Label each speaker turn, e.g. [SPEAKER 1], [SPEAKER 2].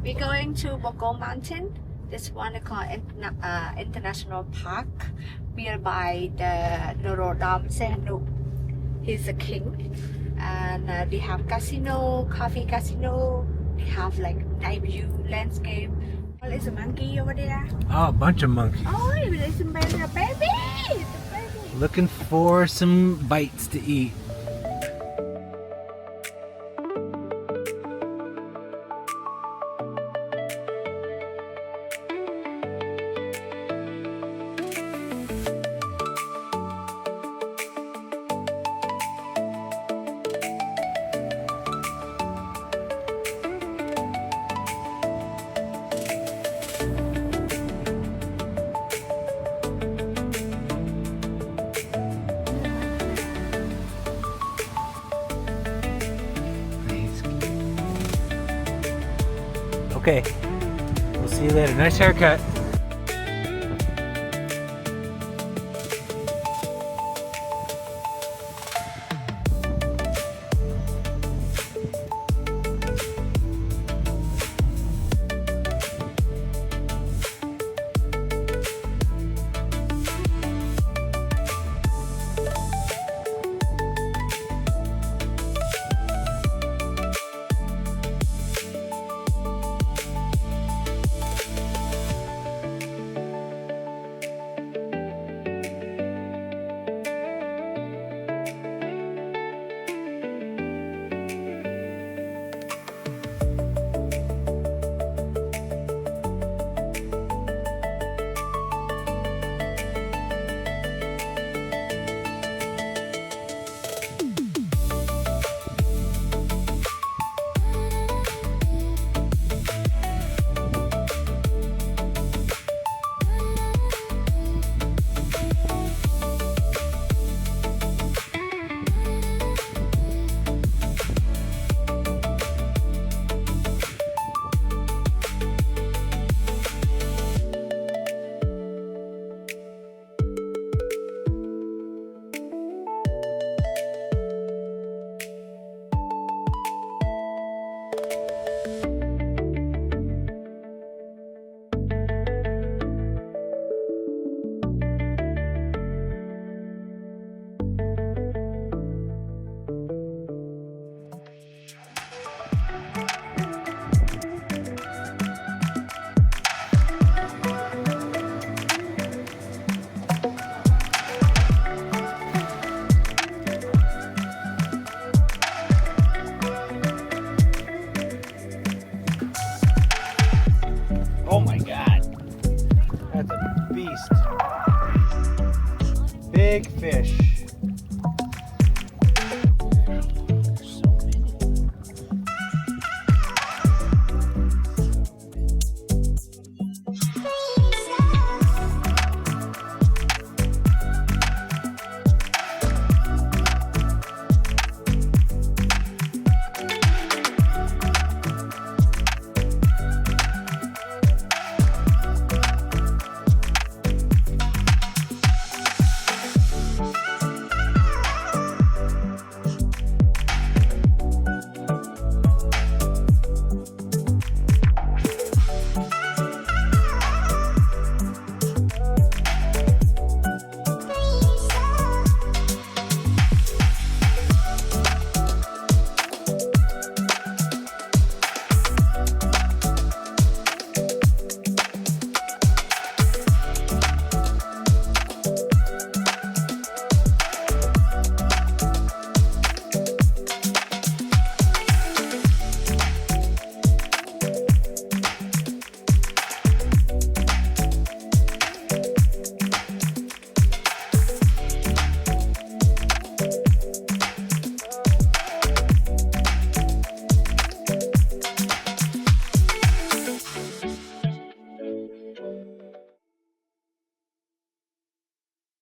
[SPEAKER 1] We're going to Bokor Mountain. This one is called International Park, nearby the Norodom Sihanouk. He's a king. And they have casino, coffee casino. They have like night view landscape. Oh, there's a monkey over there.
[SPEAKER 2] Oh, a bunch of monkeys.
[SPEAKER 1] Oh, there's a baby.
[SPEAKER 2] Looking for some bites to eat. Okay, we'll see you later. Nice haircut. Oh my God, that's a beast. Big fish.